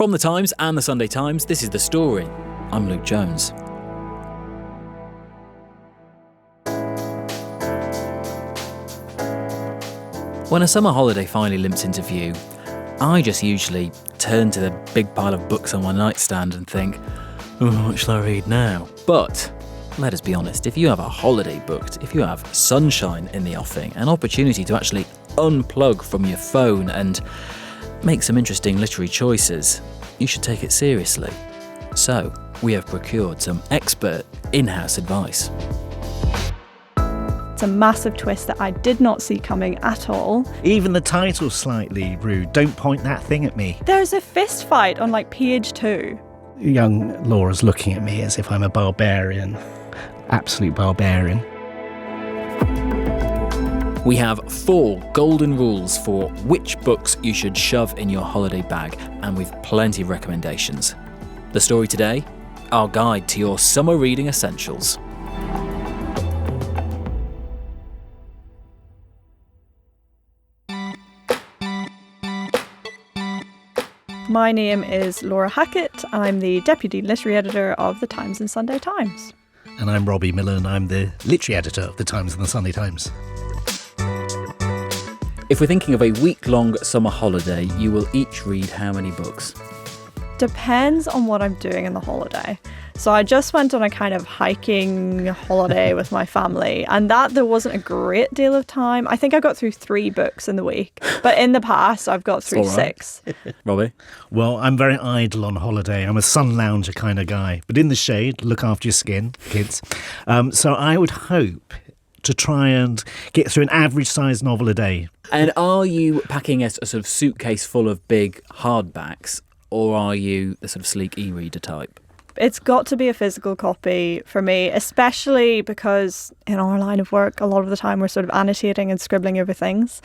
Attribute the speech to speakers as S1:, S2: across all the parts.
S1: From the Times and the Sunday Times, this is The Story. I'm Luke Jones. When a summer holiday finally limps into view, I just usually turn to the big pile of books on my nightstand and think, oh, what shall I read now? But let us be honest, if you have a holiday booked, if you have sunshine in the offing, an opportunity to actually unplug from your phone and make some interesting literary choices, you should take it seriously. So, we have procured some expert in-house advice.
S2: It's a massive twist that I did not see coming at all.
S3: Even the title's slightly rude. Don't point that thing at me.
S2: There's a fist fight on page 2.
S3: Young Laura's looking at me as if I'm a barbarian. Absolute barbarian.
S1: We have 4 golden rules for which books you should shove in your holiday bag, and we've plenty of recommendations. The story today, our guide to your summer reading essentials.
S2: My name is Laura Hackett. I'm the Deputy Literary Editor of the Times and Sunday Times.
S3: And I'm Robbie Millen. I'm the Literary Editor of the Times and the Sunday Times.
S1: If we're thinking of a week-long summer holiday, you will each read how many books?
S2: Depends on what I'm doing in the holiday. So I just went on a kind of hiking holiday with my family, and there wasn't a great deal of time. I think I got through 3 books in the week, but in the past I've got through 6.
S1: Robbie?
S3: Well, I'm very idle on holiday. I'm a sun lounger kind of guy, but in the shade, look after your skin, kids. So I would hope to try and get through an average-sized novel a day.
S1: And are you packing a sort of suitcase full of big hardbacks, or are you the sort of sleek e-reader type?
S2: It's got to be a physical copy for me, especially because in our line of work, a lot of the time we're sort of annotating and scribbling over things,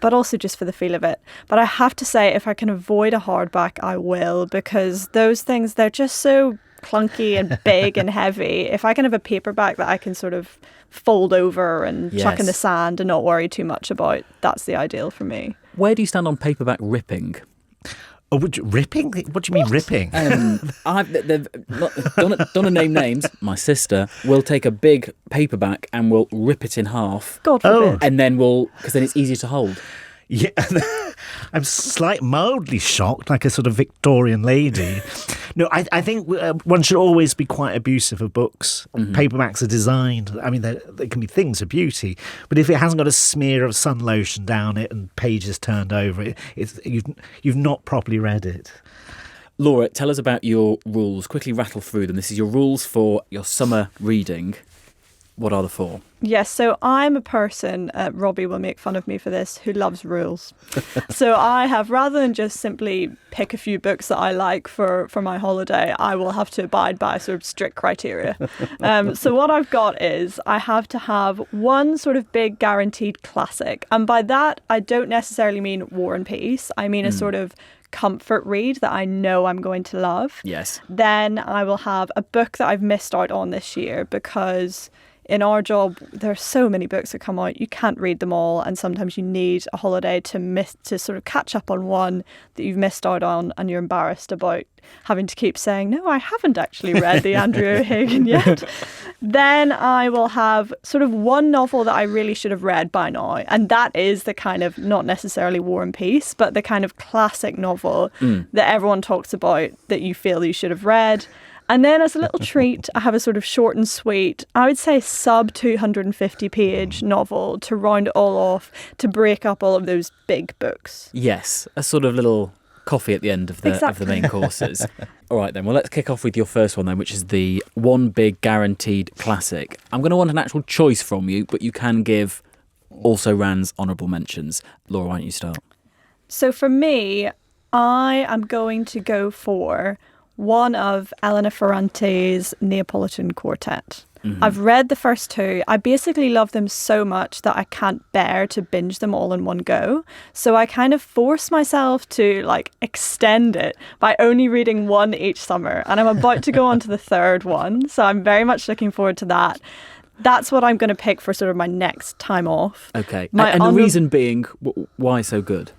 S2: but also just for the feel of it. But I have to say, if I can avoid a hardback, I will, because those things, they're just so clunky and big and heavy. If I can have a paperback that I can sort of fold over and chuck in the sand and not worry too much about, that's the ideal for me.
S1: Where do you stand on paperback ripping?
S3: Oh, ripping? What do you mean ripping?
S1: Don't name names. My sister will take a big paperback and will rip it in half.
S2: God forbid.
S1: And then because then it's easier to hold.
S3: Yeah, I'm mildly shocked, like a sort of Victorian lady. No, I think one should always be quite abusive of books. Paperbacks are designed, I mean, they can be things of beauty, but if it hasn't got a smear of sun lotion down it and pages turned over, you've not properly read it.
S1: Laura, tell us about your rules. Quickly rattle through them. This is your rules for your summer reading. What are the 4?
S2: Yes, so I'm a person, Robbie will make fun of me for this, who loves rules. So I have, rather than just simply pick a few books that I like for my holiday, I will have to abide by sort of strict criteria. So what I've got is I have to have one sort of big guaranteed classic. And by that, I don't necessarily mean War and Peace. I mean a sort of comfort read that I know I'm going to love.
S1: Yes.
S2: Then I will have a book that I've missed out on this year because in our job, there are so many books that come out. You can't read them all, and sometimes you need a holiday to sort of catch up on one that you've missed out on, and you're embarrassed about having to keep saying, no, I haven't actually read the Andrew O'Hagan yet. Then I will have sort of one novel that I really should have read by now, and that is the kind of, not necessarily War and Peace, but the kind of classic novel that everyone talks about that you feel you should have read. And then as a little treat, I have a sort of short and sweet, I would say sub 250 page novel to round it all off, to break up all of those big books.
S1: Yes, a sort of little coffee at the end of the main courses. All right then, well, let's kick off with your first one then, which is the one big guaranteed classic. I'm going to want an actual choice from you, but you can give also Rand's honourable mentions. Laura, why don't you start?
S2: So for me, I am going to go for one of Elena Ferrante's Neapolitan Quartet. I've read the first 2. I basically love them so much that I can't bear to binge them all in one go. So I kind of force myself to extend it by only reading one each summer. And I'm about to go on to the 3rd one. So I'm very much looking forward to that. That's what I'm going to pick for sort of my next time off.
S1: Okay. And the reason being, why so good?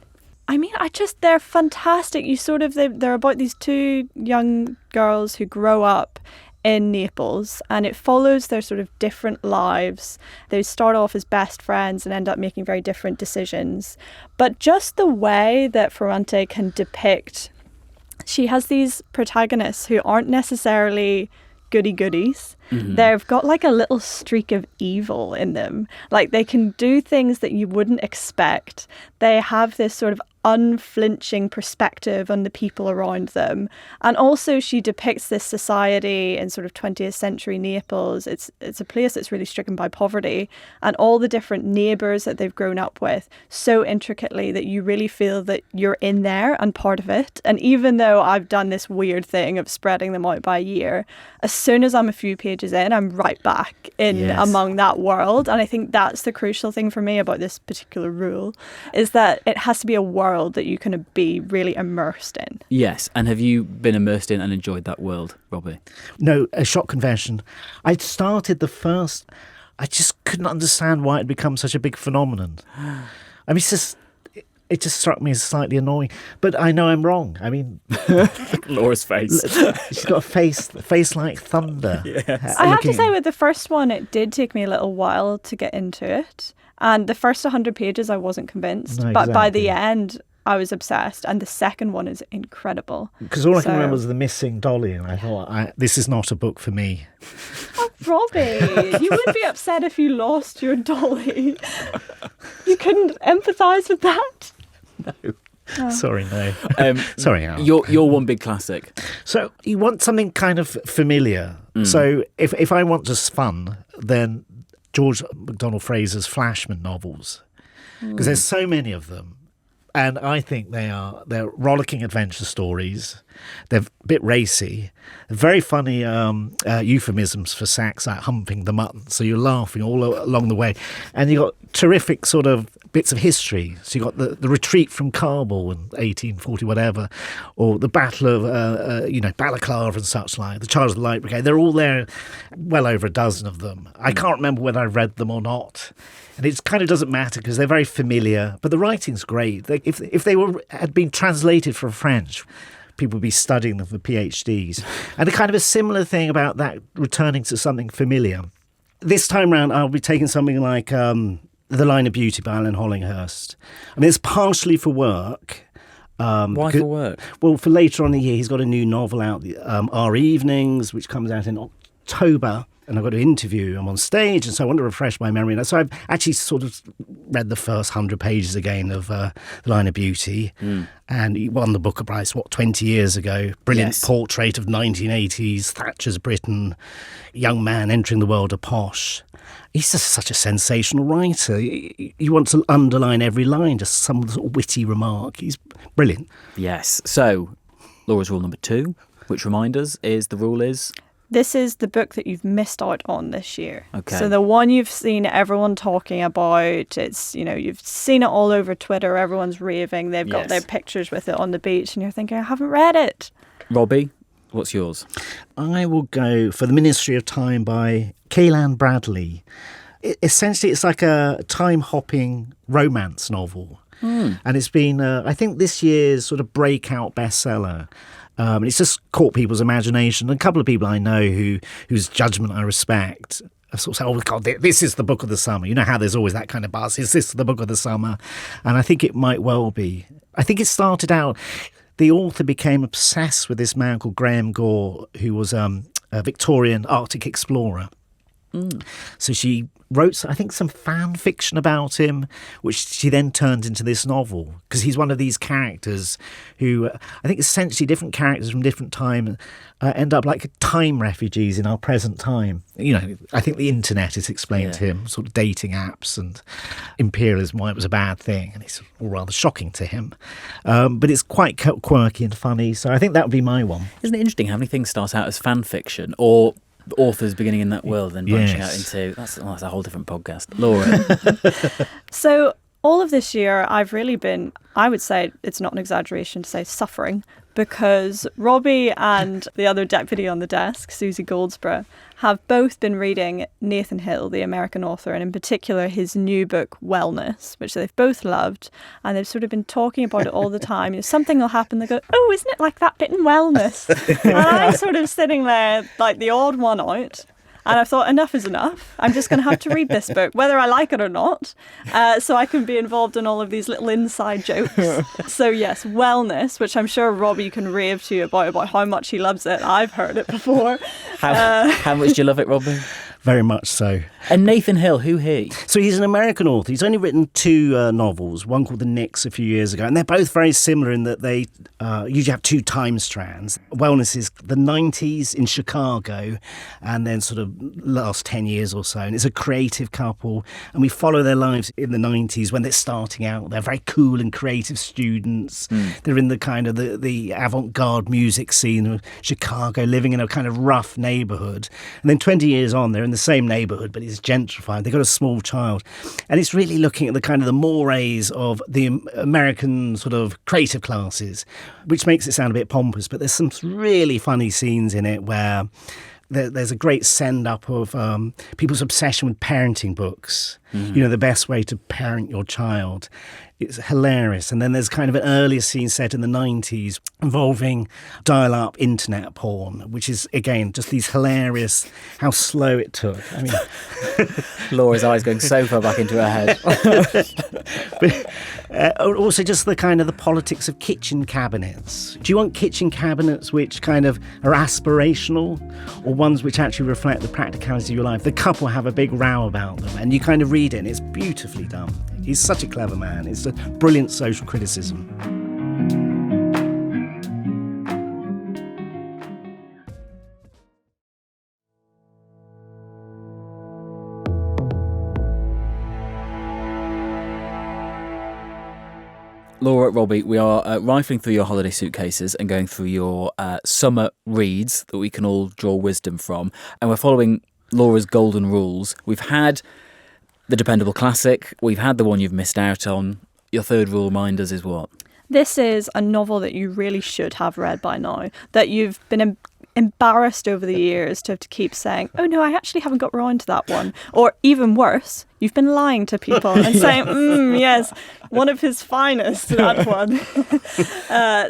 S2: they're fantastic. They're about these two young girls who grow up in Naples, and it follows their sort of different lives. They start off as best friends and end up making very different decisions. But just the way that Ferrante can depict, she has these protagonists who aren't necessarily goody-goodies. Mm-hmm. They've got like a little streak of evil in them. Like, they can do things that you wouldn't expect. They have this sort of unflinching perspective on the people around them. And also she depicts this society in sort of 20th century Naples. It's a place that's really stricken by poverty, and all the different neighbours that they've grown up with so intricately that you really feel that you're in there and part of it. And even though I've done this weird thing of spreading them out by year, as soon as I'm a few pages in, I'm right back in among that world. And I think that's the crucial thing for me about this particular rule, is that it has to be a world that you can be really immersed in.
S1: Yes, and have you been immersed in and enjoyed that world, Robbie?
S3: No, a shock confession. I'd started the first... I just couldn't understand why it had become such a big phenomenon. I mean, it just struck me as slightly annoying. But I know I'm wrong. I mean...
S1: Laura's face.
S3: She's got a face like thunder.
S1: Yes.
S2: I have to say, with the first one, it did take me a little while to get into it. And the first 100 pages, I wasn't convinced.
S3: No,
S2: but by
S3: exactly.
S2: the end, I was obsessed. And the second one is incredible.
S3: Because all I can remember was the missing dolly. And I thought, this is not a book for me.
S2: Oh, Robbie, you would be upset if you lost your dolly. You couldn't empathise with that?
S3: No. Oh. Sorry, no. Sorry, Al.
S1: Your one big classic.
S3: So you want something kind of familiar. So if I want just fun, then George MacDonald Fraser's Flashman novels, because there's so many of them, and I think they're rollicking adventure stories. They're a bit racy, very funny euphemisms for sex, like humping the mutton. So you're laughing all along the way, and you've got terrific sort of bits of history. So you got the retreat from Kabul in 1840 whatever, or the Battle of Balaclava and such like, the Charge of the Light Brigade. They're all there, well over a dozen of them. I can't remember whether I read them or not, and it kind of doesn't matter because they're very familiar. But the writing's great. If they had been translated from French, people would be studying them for PhDs. And a kind of a similar thing about that, returning to something familiar. This time round, I'll be taking something like The Line of Beauty by Alan Hollinghurst. I mean, it's partially for work.
S1: Why for work?
S3: Well, for later on in the year, he's got a new novel out, Our Evenings, which comes out in October. And I've got to interview him on stage, and so I want to refresh my memory. So I've actually sort of read the first 100 pages again of The Line of Beauty, and he won the Booker Prize, 20 years ago. Brilliant portrait of 1980s, Thatcher's Britain, young man entering the world of posh. He's just such a sensational writer. You want to underline every line, just some sort of witty remark. He's brilliant.
S1: Yes. So, Laura's rule number 2, which remind us the rule is...
S2: This is the book that you've missed out on this year.
S1: Okay.
S2: So the one you've seen everyone talking about, it's, you've seen it all over Twitter, everyone's raving, they've got their pictures with it on the beach, and you're thinking, I haven't read it.
S1: Robbie, what's yours?
S3: I will go for The Ministry of Time by Kaliane Bradley. Essentially, it's like a time-hopping romance novel. And it's been, I think, this year's sort of breakout bestseller. It's just caught people's imagination. A couple of people I know whose judgment I respect have sort of said, oh, God, this is the book of the summer. You know how there's always that kind of buzz. Is this the book of the summer? And I think it might well be. I think it started out, the author became obsessed with this man called Graham Gore, who was a Victorian Arctic explorer. So she wrote, I think, some fan fiction about him, which she then turned into this novel, because he's one of these characters who, I think essentially different characters from different time end up like time refugees in our present time. I think the internet has explained to him, sort of dating apps and imperialism, why it was a bad thing, and it's all rather shocking to him. But it's quite quirky and funny, so I think that would be my one.
S1: Isn't it interesting how many things start out as fan fiction or authors beginning in that world and branching out into... That's a whole different podcast. Laura?
S2: So all of this year, I've I would say it's not an exaggeration to say suffering, because Robbie and the other deputy on the desk, Susie Goldsborough, have both been reading Nathan Hill, the American author, and in particular his new book, Wellness, which they've both loved, and they've sort of been talking about it all the time. You know, something will happen, they go, oh, isn't it like that bit in Wellness? And I'm sort of sitting there like the odd one out. And I thought, enough is enough. I'm just going to have to read this book, whether I like it or not, so I can be involved in all of these little inside jokes. So yes, Wellness, which I'm sure Robbie can rave to you about how much he loves it. I've heard it before.
S1: How much do you love it, Robbie?
S3: Very much so.
S1: And Nathan Hill, who he?
S3: So he's an American author. He's only written 2 novels, one called The Nix a few years ago, and they're both very similar in that they usually have 2 time strands. Wellness is the 90s in Chicago and then sort of last 10 years or so, and it's a creative couple, and we follow their lives in the 90s when they're starting out. They're very cool and creative students. They're in the kind of the avant-garde music scene of Chicago, living in a kind of rough neighborhood. And then 20 years on, they're in the same neighborhood, but it's gentrified. They've got a small child, and it's really looking at the kind of the mores of the American sort of creative classes, which makes it sound a bit pompous, but there's some really funny scenes in it where there's a great send-up of people's obsession with parenting books. You know, the best way to parent your child. It's hilarious. And then there's kind of an earlier scene set in the 90s involving dial-up internet porn, which is, again, just these hilarious, how slow it took. I mean...
S1: Laura's eyes going so far back into her head.
S3: But, also just the kind of the politics of kitchen cabinets. Do you want kitchen cabinets which kind of are aspirational, or ones which actually reflect the practicality of your life? The couple have a big row about them, and you kind of read it and it's beautifully done. He's such a clever man. It's a brilliant social criticism.
S1: Laura, Robbie, we are rifling through your holiday suitcases and going through your summer reads that we can all draw wisdom from. And we're following Laura's golden rules. We've had the dependable classic. We've had the one you've missed out on. Your third rule, remind us, is what?
S2: This is a novel that you really should have read by now, that you've been embarrassed over the years to have to keep saying, oh no, I actually haven't got round to that one. Or even worse, you've been lying to people and saying, yes, one of his finest, that one.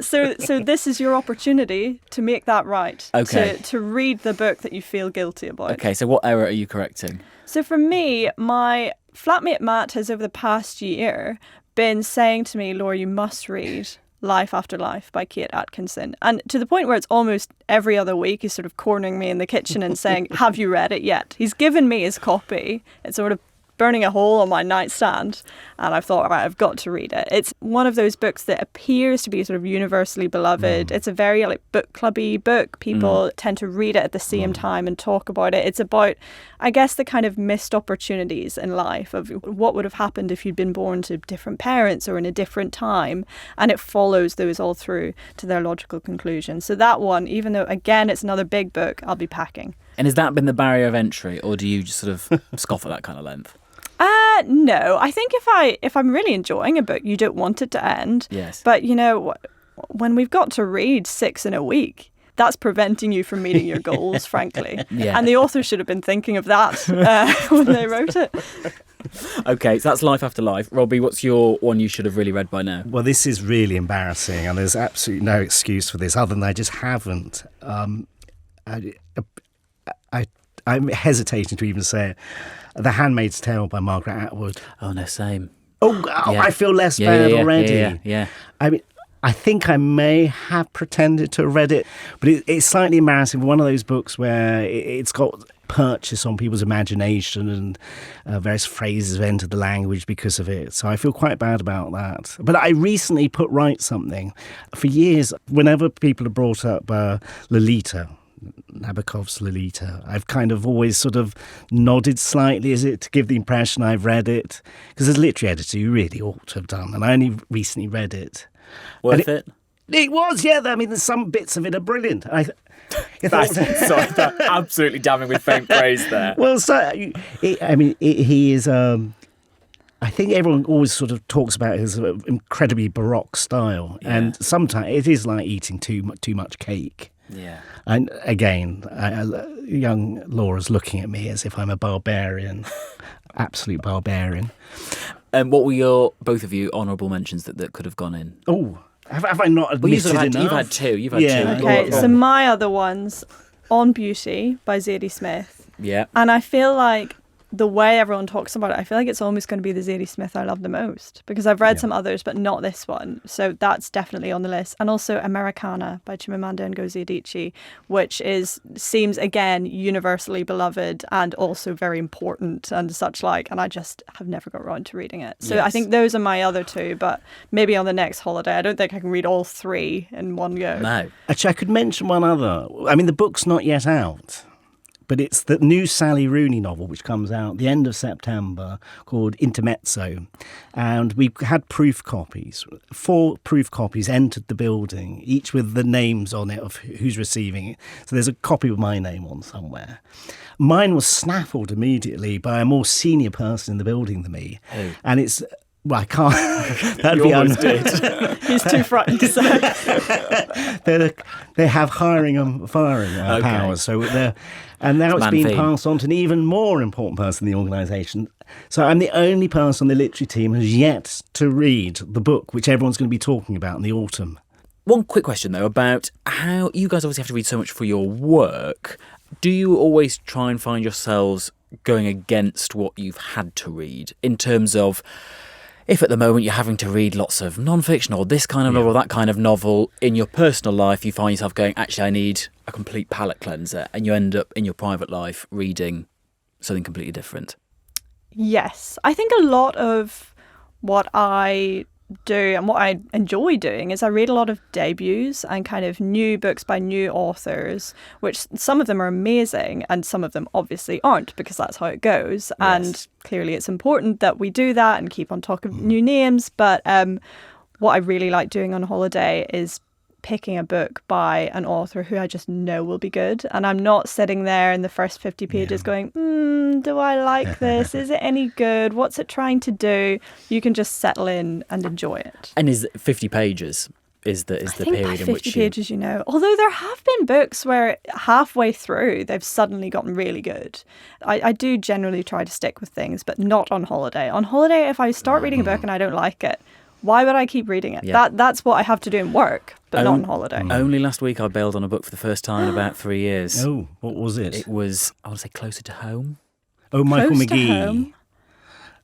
S2: So this is your opportunity to make that right.
S1: Okay.
S2: To read the book that you feel guilty about.
S1: Okay, so what error are you correcting?
S2: So for me, my flatmate Matt has over the past year been saying to me, Laura, you must read Life After Life by Kate Atkinson. And to the point where it's almost every other week he's sort of cornering me in the kitchen and saying, have you read it yet? He's given me his copy. It's sort of burning a hole on my nightstand, and I've thought, all right, I've got to read it. It's one of those books that appears to be sort of universally beloved. It's a very like book clubby book. People tend to read it at the same time and talk about it. It's about, I guess, the kind of missed opportunities in life of what would have happened if you'd been born to different parents or in a different time, and it follows those all through to their logical conclusion. So that one, even though again it's another big book, I'll be packing.
S1: And has that been the barrier of entry, or do you just sort of scoff at that kind of length?
S2: No, I think if I'm really enjoying a book, you don't want it to end.
S1: Yes.
S2: But, you know, when we've got to read 6 in a week, that's preventing you from meeting your goals, frankly.
S1: Yeah.
S2: And the author should have been thinking of that when they wrote it.
S1: Okay, so that's Life After Life. Robbie, what's your one you should have really read by now?
S3: Well, this is really embarrassing, and there's absolutely no excuse for this other than I just haven't. I'm hesitating to even say it. The Handmaid's Tale by Margaret Atwood.
S1: Oh, no, same.
S3: Oh,
S1: Yeah.
S3: I feel less bad already.
S1: Yeah.
S3: I mean, I think I may have pretended to have read it, but it's slightly embarrassing. One of those books where it's got purchase on people's imagination, and various phrases have entered the language because of it. So I feel quite bad about that. But I recently put right something. For years, whenever people have brought up Lolita, Nabokov's Lolita, I've kind of always sort of nodded slightly as it to give the impression I've read it, because as literary editor you really ought to have done, and I only recently read it.
S1: Worth it?
S3: It was, yeah. I mean, there's some bits of it are brilliant.
S1: That's absolutely damning with faint praise there.
S3: Well, so he is I think everyone always sort of talks about his incredibly Baroque style, and sometimes it is like eating too much cake.
S1: Yeah.
S3: And again, young Laura's looking at me as if I'm a barbarian, absolute barbarian.
S1: What were both of you honourable mentions that could have gone in?
S3: Oh, have I not admitted enough?
S1: You've had two. You've had two.
S2: Okay, so my other ones, On Beauty by Zadie Smith.
S1: Yeah.
S2: And I feel like the way everyone talks about it, I feel like it's almost going to be the Zadie Smith I love the most, because I've read some others, but not this one. So that's definitely on the list. And also Americanah by Chimamanda Ngozi Adichie, which seems, again, universally beloved and also very important and such like. And I just have never got around to reading it. So I think those are my other two, but maybe on the next holiday. I don't think I can read all three in one go.
S1: No.
S3: Actually, I could mention one other. I mean, the book's not yet out, but it's the new Sally Rooney novel, which comes out the end of September, called Intermezzo. And we had proof copies. 4 proof copies entered the building, each with the names on it of who's receiving it. So there's a copy with my name on somewhere. Mine was snaffled immediately by a more senior person in the building than me.
S1: Who?
S3: And it's... Well, I can't. That'd be
S1: almost did.
S2: He's too frightened to say.
S3: They have hiring and firing powers. So and now it's been passed on to an even more important person in the organisation. So I'm the only person on the literary team who's yet to read the book, which everyone's going to be talking about in the autumn.
S1: One quick question, though, about how you guys obviously have to read so much for your work. Do you always try and find yourselves going against what you've had to read in terms of... If at the moment you're having to read lots of non-fiction or this kind of novel, that kind of novel, in your personal life you find yourself going, actually I need a complete palate cleanser, and you end up in your private life reading something completely different.
S2: Yes. I think a lot of what I do and what I enjoy doing is I read a lot of debuts and kind of new books by new authors, which some of them are amazing and some of them obviously aren't, because that's how it goes. Yes. And clearly it's important that we do that and keep on top of new names. But what I really like doing on holiday is picking a book by an author who I just know will be good. And I'm not sitting there in the first 50 pages going, do I like this? Is it any good? What's it trying to do? You can just settle in and enjoy it.
S1: And is 50 pages is the period in which
S2: 50 pages, you know. Although there have been books where halfway through they've suddenly gotten really good. I do generally try to stick with things, but not on holiday. On holiday, if I start reading a book and I don't like it, why would I keep reading it? Yeah. That's what I have to do in work, but not on holiday.
S1: Only last week I bailed on a book for the first time in about 3 years.
S3: Oh, what was it?
S1: It was, I want to say, Closer to Home.
S3: Oh, Michael
S2: Close to
S3: McGee.
S2: Home.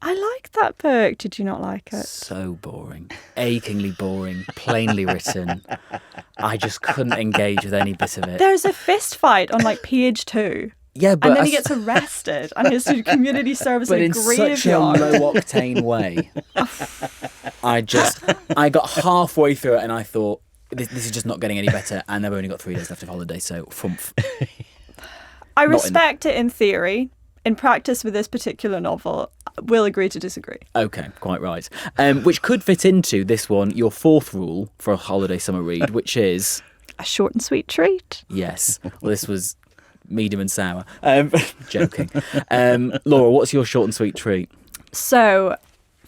S2: I liked that book. Did you not like it?
S1: So boring. Achingly boring. Plainly written. I just couldn't engage with any bit of it.
S2: There's a fist fight on like page 2.
S1: Yeah, but
S2: and then he gets arrested and he has to do community service in a graveyard.
S1: But in such a low-octane way. I got halfway through it and I thought, this is just not getting any better, and I've only got 3 days left of holiday, so fumph.
S2: I respect it in theory. In practice with this particular novel, we'll agree to disagree.
S1: Okay, quite right. Which could fit into this one, your 4th rule for a holiday summer read, which is...
S2: a short and sweet treat.
S1: Yes. Well, this was... medium and sour. Joking. Laura, what's your short and sweet treat?
S2: So,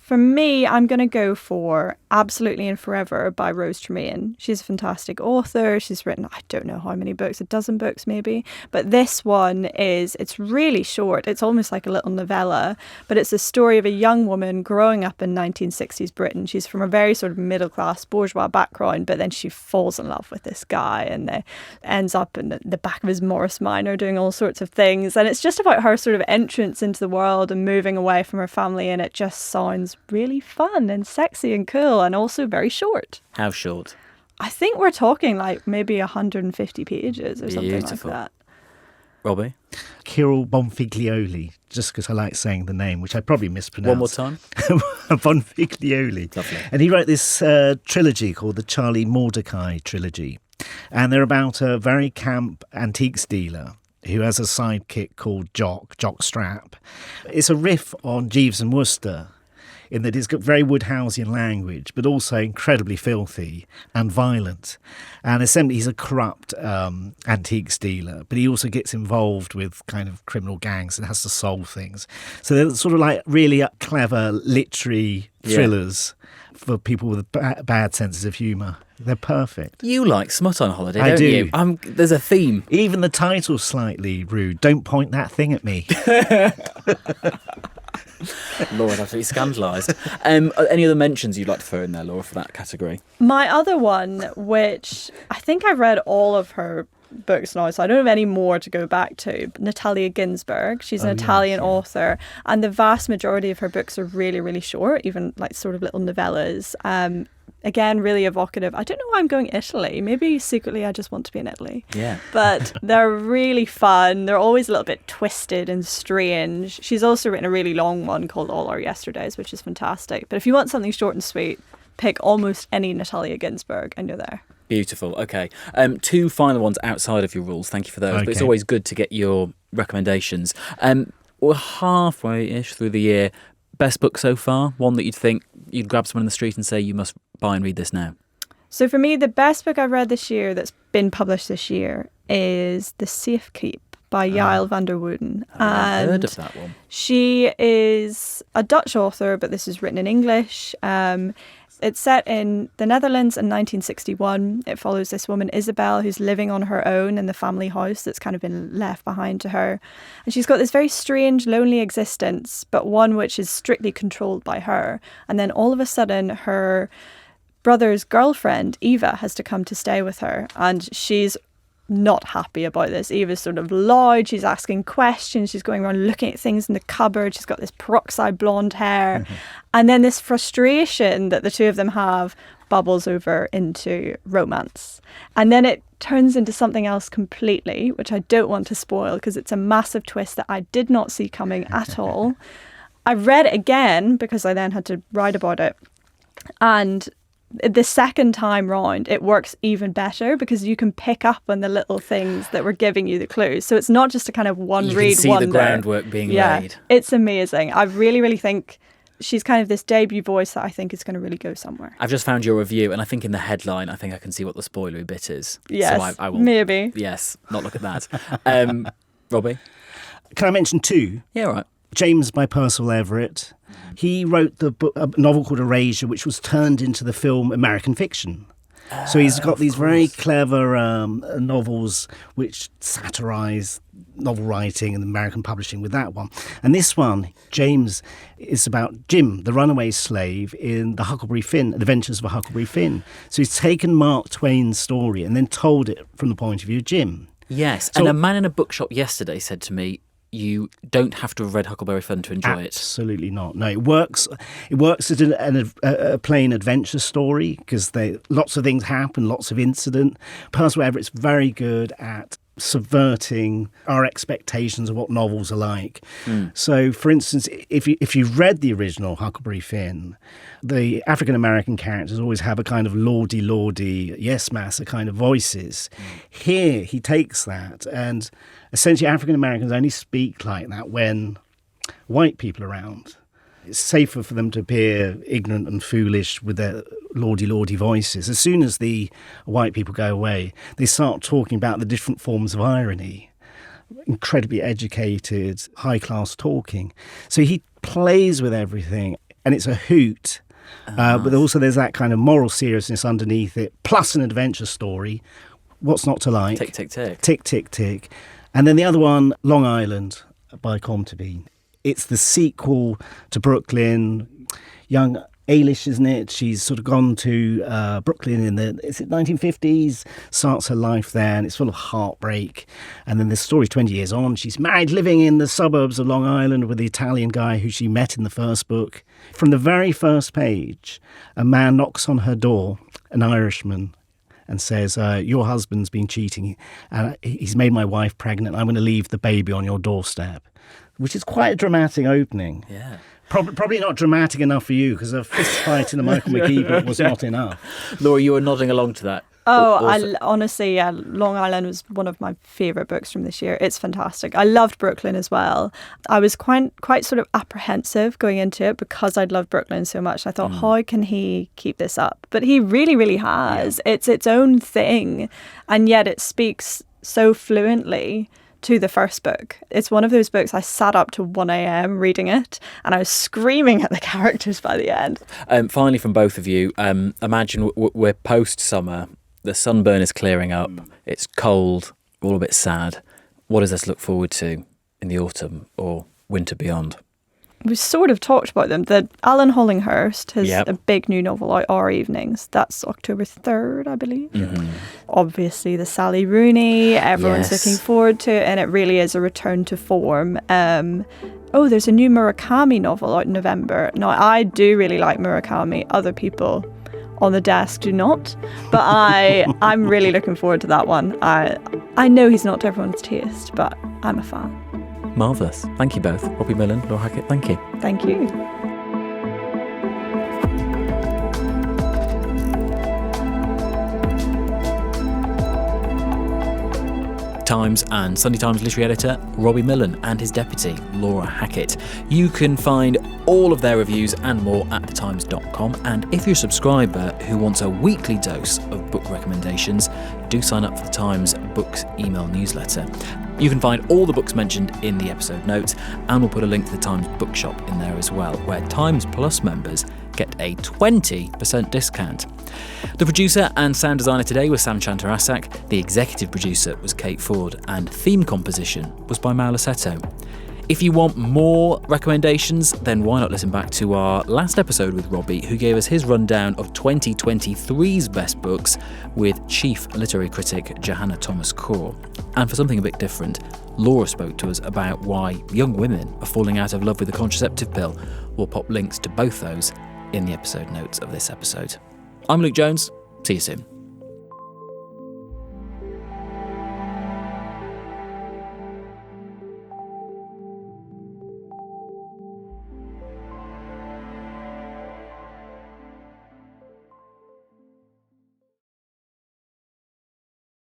S2: for me, I'm going to go for Absolutely and Forever by Rose Tremaine. She's a fantastic author. She's written, I don't know how many books, 12 books maybe. But this one it's really short. It's almost like a little novella. But it's the story of a young woman growing up in 1960s Britain. She's from a very sort of middle-class bourgeois background, but then she falls in love with this guy and they ends up in the back of his Morris Minor doing all sorts of things. And it's just about her sort of entrance into the world and moving away from her family. And it just sounds really fun and sexy and cool, and also very short.
S1: How short?
S2: I think we're talking like maybe 150 pages or something like that.
S1: Robbie?
S3: Kirill Bonfiglioli, just because I like saying the name, which I probably mispronounced.
S1: One more time?
S3: Bonfiglioli.
S1: Lovely.
S3: And he wrote this trilogy called the Charlie Mortdecai trilogy. And they're about a very camp antiques dealer who has a sidekick called Jock Strap. It's a riff on Jeeves and Wooster. in that it's got very Woodhouseian language, but also incredibly filthy and violent. And essentially, he's a corrupt antiques dealer, but he also gets involved with kind of criminal gangs and has to solve things. So they're sort of like really clever literary thrillers for people with bad senses of humour. They're perfect.
S1: You like smut on holiday,
S3: I
S1: don't
S3: do.
S1: you? There's a theme.
S3: Even the title's slightly rude. Don't point that thing at me.
S1: Laura's absolutely scandalised. Any other mentions you'd like to throw in there, Laura, for that category?
S2: My other one, which I think I've read all of her books now, so I don't have any more to go back to. Natalia Ginzburg. She's an Italian author, and the vast majority of her books are really, really short, even like sort of little novellas. Again, really evocative. I don't know why I'm going Italy. Maybe secretly I just want to be in Italy.
S1: Yeah.
S2: But they're really fun. They're always a little bit twisted and strange. She's also written a really long one called All Our Yesterdays, which is fantastic. But if you want something short and sweet, pick almost any Natalia Ginzburg and you're there.
S1: Beautiful. Okay. Two final ones outside of your rules. Thank you for those.
S3: Okay.
S1: But it's always good to get your recommendations. We're halfway-ish through the year. Best book so far? One that you'd think you'd grab someone in the street and say, you must buy and read this now?
S2: So for me, the best book I've read this year that's been published this year is The Safe Keep by Yael van der Wooden.
S1: I've heard of that one.
S2: She is a Dutch author, but this is written in English. It's set in the Netherlands in 1961. It follows this woman, Isabel, who's living on her own in the family house that's kind of been left behind to her. And she's got this very strange, lonely existence, but one which is strictly controlled by her. And then all of a sudden, her brother's girlfriend, Eva, has to come to stay with her. And she's not happy about this. Eva's sort of loud, she's asking questions, she's going around looking at things in the cupboard, she's got this peroxide blonde hair. And then this frustration that the two of them have bubbles over into romance. And then it turns into something else completely, which I don't want to spoil because it's a massive twist that I did not see coming at all. I read it again because I then had to write about it. And the second time round, it works even better because you can pick up on the little things that were giving you the clues. So it's not just a kind of one read
S1: wonder. You can see the groundwork being laid.
S2: It's amazing. I really, really think she's kind of this debut voice that I think is going to really go somewhere.
S1: I've just found your review, and I think in the headline, I think I can see what the spoilery bit is.
S2: Yes,
S1: so I will,
S2: maybe.
S1: Yes, not look at that. Robbie?
S3: Can I mention two?
S1: Yeah, all right.
S3: James by Percival Everett. He wrote the book, a novel called Erasure, which was turned into the film American Fiction. So he's got these very clever novels which satirise novel writing and American publishing with that one. And this one, James, is about Jim, the runaway slave in the Huckleberry Finn, Adventures of a Huckleberry Finn. So he's taken Mark Twain's story and then told it from the point of view of Jim.
S1: Yes,
S3: So-
S1: and a man in a bookshop yesterday said to me, you don't have to have read Huckleberry Finn to enjoy it.
S3: Absolutely not. No, it works. It works as a plain adventure story because lots of things happen, lots of incident. Percival Everett's very good at subverting our expectations of what novels are like. So, for instance, if you've read the original Huckleberry Finn, the African-American characters always have a kind of lordy, yes-masser kind of voices. Here, he takes that, and essentially African-Americans only speak like that when white people are around. It's safer for them to appear ignorant and foolish with their lordy voices. As soon as the white people go away, they start talking about the different forms of irony. Incredibly educated, high-class talking. So he plays with everything, and it's a hoot. But also there's that kind of moral seriousness underneath it, plus an adventure story. What's not to like?
S1: Tick, tick, tick.
S3: Tick, tick, tick. And then the other one, Long Island by Comtebean. It's the sequel to Brooklyn. Young Ailish, isn't it? She's sort of gone to Brooklyn in the 1950s, starts her life there, and it's full of heartbreak. And then the story 20 years on, she's married, living in the suburbs of Long Island with the Italian guy who she met in the first book. From the very first page, a man knocks on her door, an Irishman, and says, your husband's been cheating. He's made my wife pregnant. I'm going to leave the baby on your doorstep. Which is quite a dramatic opening.
S1: Yeah.
S3: Probably not dramatic enough for you, because a fist fight in a Michael McGee book was not enough.
S1: Laura, you were nodding along to that.
S2: Honestly, yeah, Long Island was one of my favourite books from this year. It's fantastic. I loved Brooklyn as well. I was quite sort of apprehensive going into it because I'd loved Brooklyn so much. I thought, how can he keep this up? But he really, really has. Yeah. It's its own thing, and yet it speaks so fluently to the first book. It's one of those books I sat up to 1 a.m. reading it, and I was screaming at the characters by the end.
S1: Finally, from both of you, imagine we're post-summer, the sunburn is clearing up, it's cold, we're all a bit sad. What does this look forward to in the autumn or winter beyond?
S2: We sort of talked about them. Alan Hollinghurst has a big new novel out, Our Evenings. That's October 3rd, I believe. Mm-hmm. Obviously, the Sally Rooney, everyone's looking forward to it, and it really is a return to form. There's a new Murakami novel out in November. Now, I do really like Murakami. Other people on the desk do not, but I'm really looking forward to that one. I know he's not to everyone's taste, but I'm a fan.
S1: Marvellous. Thank you both. Robbie, Millen, Laura Hackett, thank you.
S2: Thank you.
S1: Times and Sunday Times literary editor Robbie Millen and his deputy Laura Hackett. You can find all of their reviews and more at thetimes.com, and if you're a subscriber who wants a weekly dose of book recommendations, do sign up for the Times Books email newsletter. You can find all the books mentioned in the episode notes, and we'll put a link to the Times bookshop in there as well, where Times Plus members get a 20% discount. The producer and sound designer today was Sam Chantarasak, the executive producer was Kate Ford, and theme composition was by Mauro Lassetto. If you want more recommendations, then why not listen back to our last episode with Robbie, who gave us his rundown of 2023's best books with chief literary critic Johanna Thomas-Core. And for something a bit different, Laura spoke to us about why young women are falling out of love with the contraceptive pill. We'll pop links to both those in the episode notes of this episode. I'm Luke Jones. See you soon.